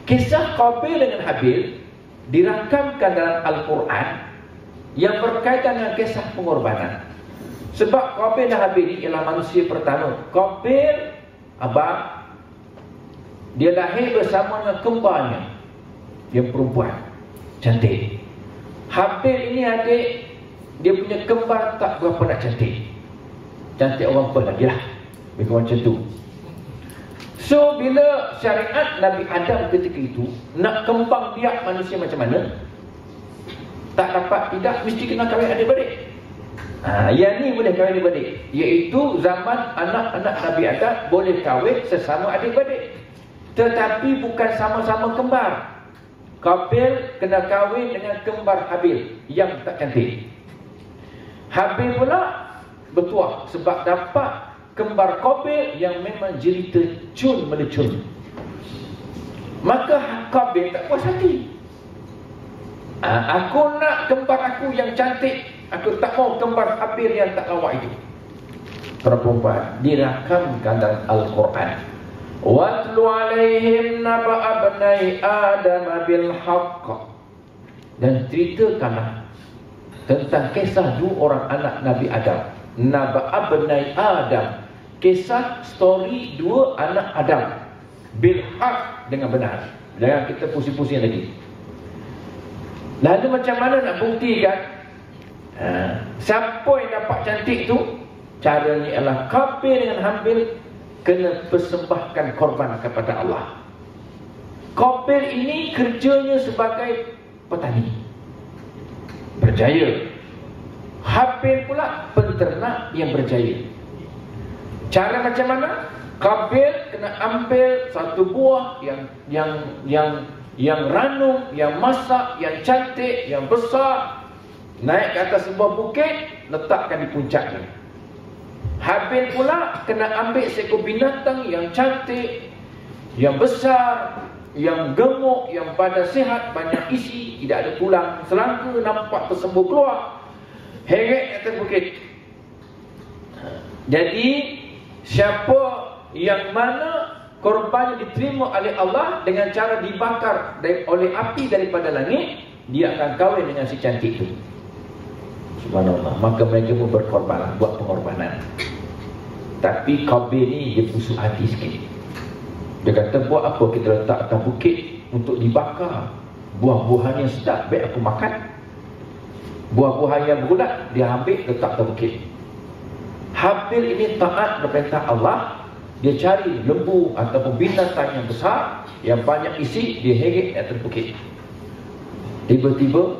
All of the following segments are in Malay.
Kisah Qabil dengan Habil dirakamkan dalam Al-Quran yang berkaitan dengan kisah pengorbanan. Sebab Qabil dan Habil ini ialah manusia pertama. Qabil, abang, dia lahir bersama dengan kembarnya yang perempuan cantik. Habil ini adik, dia punya kembar tak berapa nak cantik. Cantik orang apa lagi lah, lebih kurang macam tu. So bila syariat Nabi Adam ketika itu nak kembang biak manusia macam mana, tak dapat, tidak, mesti kena kahwin adik-beradik. Yang ni boleh kahwin adik-beradik, iaitu zaman anak-anak Nabi Adam boleh kahwin sesama adik-beradik, tetapi bukan sama-sama kembar. Qabil kena kahwin dengan kembar Habil yang tak cantik. Habil pula bertuah sebab dapat kembar Qabil yang memang jelita cun melecun. Maka Qabil tak puas hati. Aku nak kembar aku yang cantik, aku tak mau kembar Habil yang tak lawa itu. Para perempuan, dirakamkan dalam Al-Quran. Watlu alaihim naba'a abnai Adam bil haqq. Dan ceritakanlah tentang kisah dua orang anak Nabi Adam. Naba'a abnai Adam, kisah story dua anak Adam bil haq, dengan benar. Jangan kita pusing-pusing lagi. Lalu macam mana nak buktikan siapa yang dapat cantik tu? Caranya ialah Qabil dengan Habil kena persembahkan korban kepada Allah. Qabil ini kerjanya sebagai petani, berjaya. Habil pula penternak yang berjaya. Cara macam mana? Qabil kena ambil satu buah yang ranum, yang masak, yang cantik, yang besar, naik ke atas sebuah bukit, letakkan di puncaknya. Habil pula kena ambil seekor binatang yang cantik, yang besar, yang gemuk, yang badan sihat, banyak isi, tidak ada tulang selangka, nampak tersembur keluar, heret atas bukit. Jadi siapa yang mana korbannya diterima oleh Allah dengan cara dibakar oleh api daripada langit, dia akan kahwin dengan si cantik itu. Subhanallah. Maka mereka pun berkorban, buat pengorbanan. Tapi Qabil ni dia busuk hati sikit. Dia kata, buat apa kita letak atas bukit untuk dibakar? Buah-buahan yang sedap, baik aku makan. Buah-buahan yang berulat dia ambil letak atas bukit. Habil ini taat berperintah Allah. Dia cari lembu ataupun binatang yang besar, yang banyak isi, dia heret atas bukit. Tiba-tiba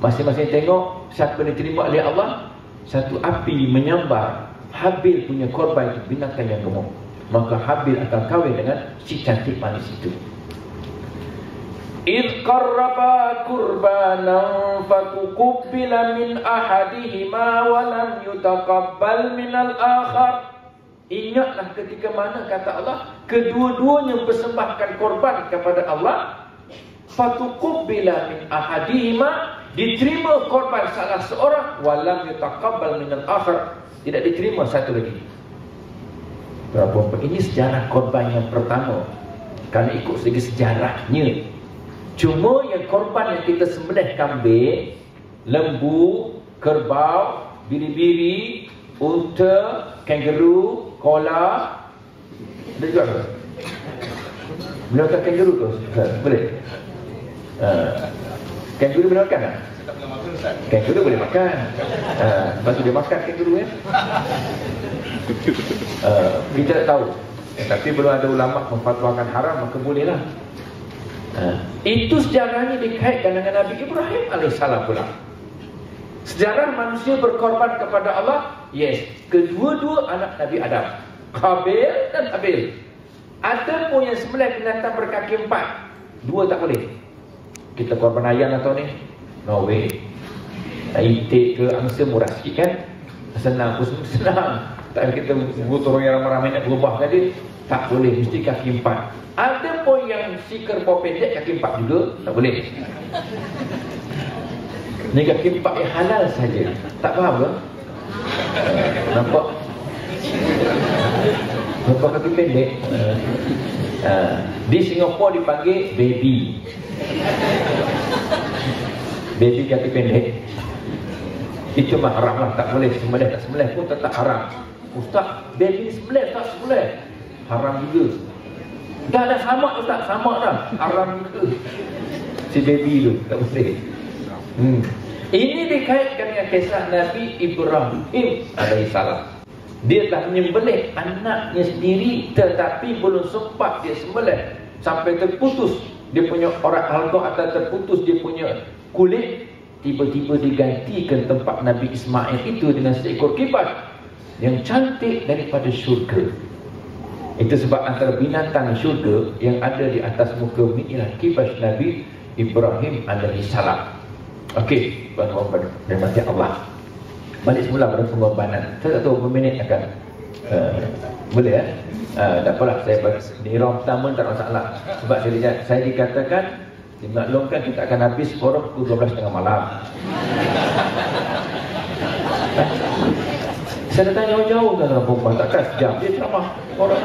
masing-masing tengok siapa yang diterima oleh Allah, satu api menyambar Habil punya korban itu, binatang yang gemuk. Maka Habil akan kahwin dengan si cantik manis itu. إِذْ قَرَّبَا قُرْبَانًا فَتُقُبِّلَ مِنْ أَحَدِهِمَا وَلَمْ يُتَقَبَّلْ مِنَ الْآخَرِ. Ingatlah ketika mana kata Allah, kedua-duanya persembahkan korban kepada Allah. فَتُقُبِّلَ مِنْ أَحَدِهِمَا, diterima korban salah seorang, وَلَمْ يُتَقَبَّلْ مِنَ الْآخَرِ, tidak diterima satu lagi. Ini sejarah korban yang pertama. Kalau ikut segi sejarahnya, cuma yang korban yang kita sembelih kambing, lembu, kerbau, biri-biri, unta, kangaroo, koala, ada juga ke? Boleh makan kangaroo tu? Boleh? Kangaroo boleh makan tak? Kangaroo boleh makan. Lepas tu dia makan kangaroo ya. Kita tak tahu. Tapi belum ada ulama memfatwakan haram, maka bolehlah. Itu sejarahnya dikaitkan dengan Nabi Ibrahim alaihissalam pula. Sejarah manusia berkorban kepada Allah. Yes, kedua-dua anak Nabi Adam, Qabil dan Habil. Ada pun yang sembelih binatang berkaki empat, dua tak boleh. Kita korban ayam atau ni, no way. Itik ke angsa murah sikit kan, senang pun senang. Tak kita butuh yang ramai-ramai nak berubah tadi, tak boleh, mesti kaki empat. Ada pun yang si kerbau pendek kaki empat juga, tak boleh. Ni kaki empat yang halal saja. Tak faham ke? Nampak kaki pendek. Di Singapura dipanggil baby. Baby kaki pendek. Itu mah haram lah, tak boleh sembelih. Tak sembelih pun tetap haram. Ustaz, baby sembelih tak sembelih? Haram juga. Dah sama Ustaz, sama dah. Haram juga. Si baby tu tak boleh. Ini dikaitkan dengan kisah Nabi Ibrahim alaihissalam. Dia telah menyembelih anaknya sendiri, tetapi belum sempat dia sembelih sampai terputus dia punya orat halqah atau terputus dia punya kulit. Tiba-tiba digantikan tempat Nabi Ismail itu dengan seekor kibas yang cantik daripada syurga. Itu sebab antara binatang syurga yang ada di atas muka bumi ialah kibas Nabi Ibrahim alaihissalam. Okey, tuan-tuan dan puan Allah. Balik semula pada pengorbanan. Saya tak tahu berapa minit akan boleh tak apalah, saya di round pertama tak masalah. Sebab saya dikatakan, dimaklumkan kita akan habis forum pukul 12.30 malam. Saya datang jauh-jauh dalam perempuan, takkan sejam dia ceramah orang.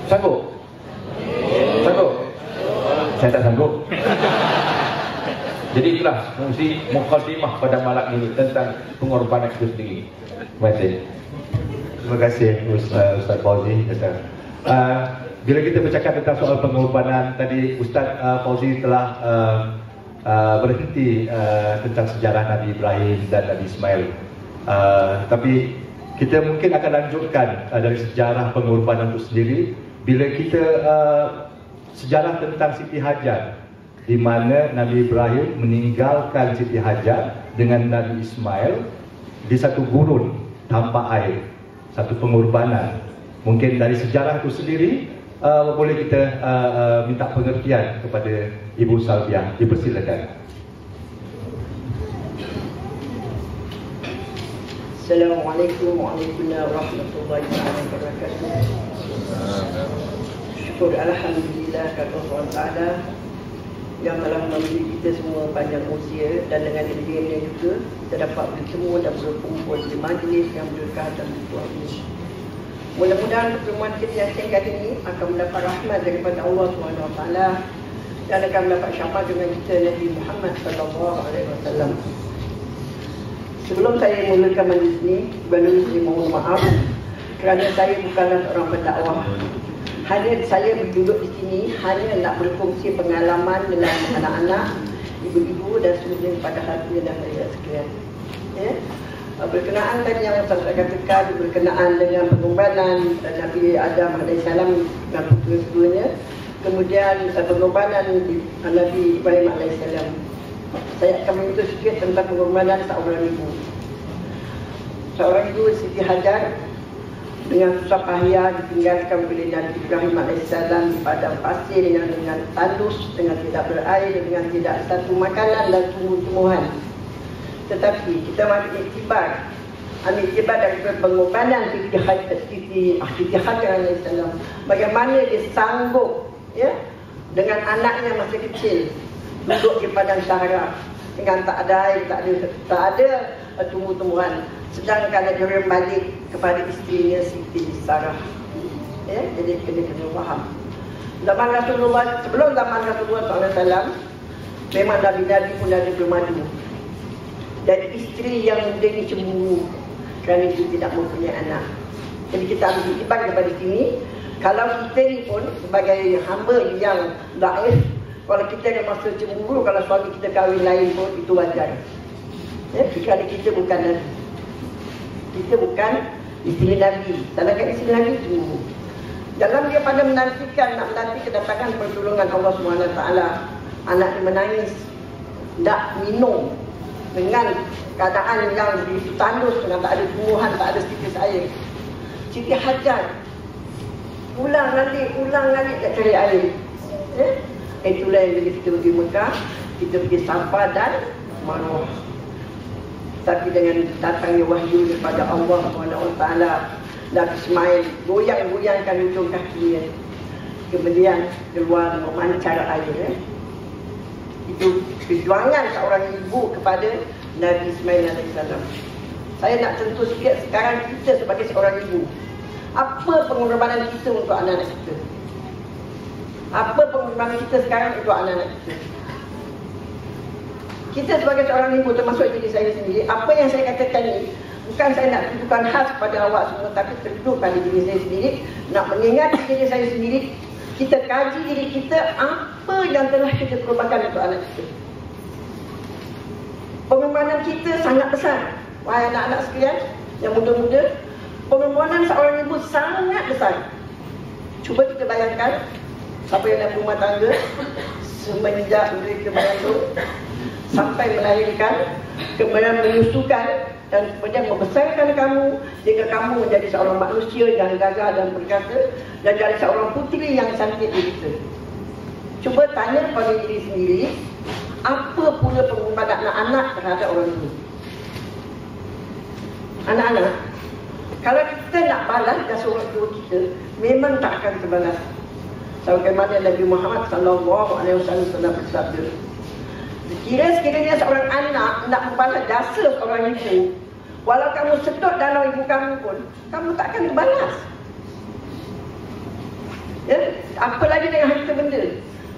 Sanggup? Sanggup? Saya tak sanggup. Jadi itulah fungsi mukadimah pada malam ini tentang pengorbanan itu sendiri. Terima kasih. Terima kasih Ustaz Fauzi. Bila kita bercakap tentang soal pengorbanan, tadi Ustaz Fauzi telah berhenti tentang sejarah Nabi Ibrahim dan Nabi Ismail. Tapi kita mungkin akan lanjutkan dari sejarah pengorbanan itu sendiri bila kita sejarah tentang Siti Hajar, di mana Nabi Ibrahim meninggalkan Siti Hajar dengan Nabi Ismail di satu gurun tanpa air, satu pengorbanan. Mungkin dari sejarah itu sendiri boleh kita minta pengertian kepada Ibu Salbiah. Dipersilakan. Assalamualaikum warahmatullahi wabarakatuh. Syukur alhamdulillah kepada Allah Taala yang telah memberi kita semua panjang usia, dan dengan izinnya juga kita dapat bertemu dan berkumpul di majlis yang berkah dan bertuah ini. Mudah-mudahan pertemuan kita yang singkat ini akan mendapat rahmat daripada Allah SWT dan akan mendapat syafaat dengan kita Nabi Muhammad SAW. Sebelum saya mulakan majlis ini, sebelum saya mohon maaf kerana saya bukanlah seorang pendakwah. Hanya saya berduduk di sini hanya nak berkongsi pengalaman dengan anak-anak, ibu-ibu dan semuanya pada hadirin dan hadirat sekalian. Ya. Berkenaan tadi yang saya katakan berkenaan dengan pengorbanan Nabi Adam AS dan putera-putranya, kemudian pengorbanan Nabi Ibrahim AS. Saya akan menyentuh sikit tentang pengorbanan seorang ibu. Seorang ibu, Siti Hajar, dengan susah payah ditinggalkan oleh Nabi Ibrahim AS di padang pasir dengan tandus, dengan tidak berair, dengan tidak satu makanan dan tumbuh-tumbuhan. Tetapi kita ambil iktibar daripada pengorbanan Siti Hajar AS. Bagaimana dia sanggup, ya, dengan anaknya masih kecil duduk di padang sahara dengan tak ada air, tak ada tumbuh-tumbuhan. Sedangkan dia balik kepada isterinya Siti Sarah. Ya, jadi kena faham. Zaman Rasulullah, sebelum zaman Rasulullah SAW, memang Nabi-Nabi pun ada bermadu. Dan isteri yang muda ini cemburu kerana dia tidak mempunyai anak. Jadi kita ambil iktibar daripada sini. Kalau kita ni pun sebagai hamba yang dhaif, kalau kita ada masa cemburu, kalau suami kita kahwin lain pun itu wajar. Ya, kerana kita bukan Nabi. Kita bukan isteri Nabi. Sedangkan isteri Nabi cemburu. Dalam dia pada nak menanti kedatangan pertolongan Allah SWT, anak dia menangis, tak minum dengan keadaan yang begitu tandus, dengan tak ada tumbuhan, tak ada sedikit air. Siti Hajar ulang lagi tak cari air. Itulah yang bila kita pergi Mekah, kita pergi Safa dan Marwah. Tapi dengan datangnya wahyu daripada Allah SWT, Nabi Ismail goyang-goyangkan ujung kakinya, kemudian keluar memancar air. Itu perjuangan seorang ibu kepada Nabi Ismail AS. Saya nak sentuh sikit sekarang kita sebagai seorang ibu. Apa pengorbanan kita untuk anak-anak kita? Apa pengorbanan kita sekarang untuk anak-anak kita? Kita sebagai seorang ibu, termasuk diri saya sendiri, apa yang saya katakan ini bukan saya nak tunjukkan khas pada awak semua, tapi tertuduh pada diri saya sendiri, nak mengingat diri saya sendiri. Kita kaji diri kita, apa yang telah kita korbankan untuk anak kita. Pengorbanan kita sangat besar. Wahai anak-anak sekalian yang muda-muda, pengorbanan seorang ibu sangat besar. Cuba kita bayangkan, siapa yang dalam rumah tangga, semenjak mereka mengandung sampai melahirkan, kemudian menyusukan dan kemudian membesarkan kamu sehingga kamu menjadi seorang manusia yang gagah dan perkasa dan jadi seorang puteri yang cantik di kita. Cuba tanya pada diri sendiri, apa pula pengorbanan anak-anak terhadap orang tua? Anak-anak, kalau kita nak balas jasa orang tua kita, memang tak akan terbalas. Sebagaimana Nabi Muhammad SAW bersabda, sekiranya seorang anak nak membalas jasa seorang ibu, walau kamu sedot dalam ibu kamu pun, kamu tak akan terbalas. Ya? Apalagi dengan harta benda.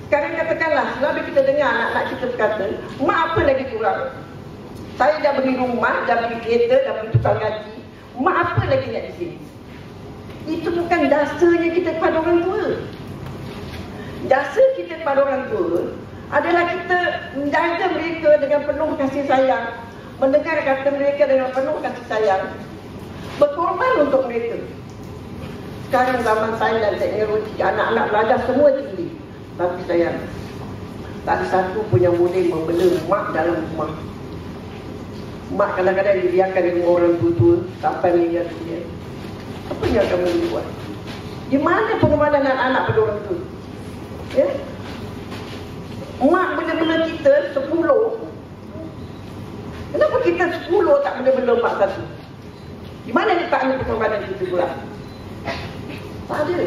Sekarang katakanlah, selalu kita dengar anak-anak kita berkata, mak apa lagi kurang? Saya dah beli rumah, dah beli kereta, dah beli tukang gaji, mak apa lagi nak di sini? Itu bukan dasarnya kita kepada orang tua. Dasar kita kepada orang tua adalah kita menjaga mereka dengan penuh kasih sayang, mendengar kata mereka dengan penuh kasih sayang, berkorban untuk mereka. Sekarang zaman sains dan teknologi, anak-anak belajar semua tinggi, tapi sayang, tak ada satu pun yang boleh membela mak dalam rumah. Mak kadang-kadang dibiarkan dengan orang tua sampai meninggal dunia. Apa yang kamu buat? Di mana pengorbanan anak-anak pada orang tua? Ya? Mak bela-bela kita 10. Kenapa kita 10 tak bela-bela mak satu? Di mana letaknya pengorbanan kita pula? Tak ada.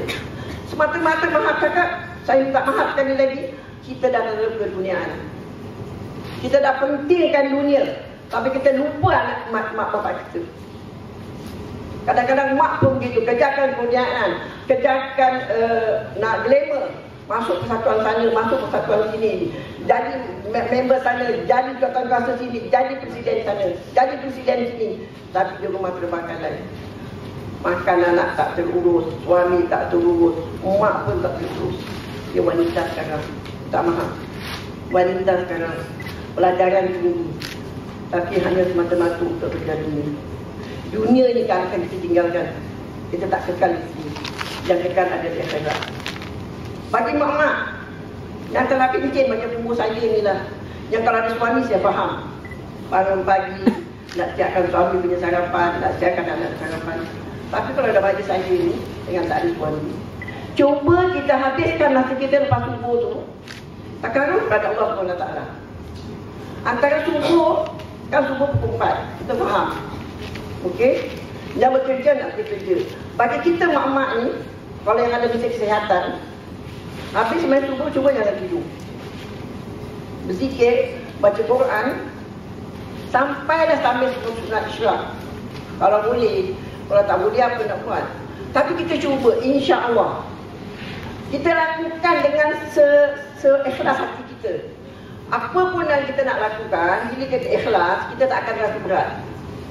Semata-mata maaf kakak, saya minta maaf sekali lagi, kita dah dalam keduniaan. Kita dah pentingkan dunia, tapi kita lupa mak bapak kita. Kadang-kadang mak pun begitu, kejarkan keduniaan, kejarkan nak glamour, masuk persatuan sana, masuk persatuan sini, jadi member sana, jadi jawatan sini, jadi presiden sana, jadi presiden sini, tapi di rumah termakan lain. Makan anak tak terurus, suami tak terurus, mak pun tak terurus. Dia wanita sekarang, tak maaf. Wanita sekarang pelajaran tinggi, tapi hanya semata-mata untuk kerja dunia. Dunia ni kan akan kita tinggalkan. Kita tak kekal di sini. Yang kekal ada di akhirat. Bagi mak-mak yang telah pincin macam umur saya ni lah, yang kalau ada suami saya faham, bangun pagi nak siapkan suami punya sarapan, nak siapkan anak sarapan. Tapi kalau ada bagi saya ni dengan tak ada suami, cuba kita habiskan masa kita lepas subuh tu takaruf pada Allah SWT. Antara subuh, kan subuh pukul 4, kita faham, okey, yang bekerja nak pergi kerja. Bagi kita mak-mak ni, kalau yang ada bisik kesihatan, habis main subuh cuba jangan tidur, berzikir, baca Quran sampailah sambil sunat isyraq. Kalau boleh, kalau tak boleh apa nak buat. Tapi kita cuba, insya-Allah kita lakukan dengan seikhlas hati kita. Apa pun yang kita nak lakukan, bila kita ikhlas, kita tak akan rasa berat.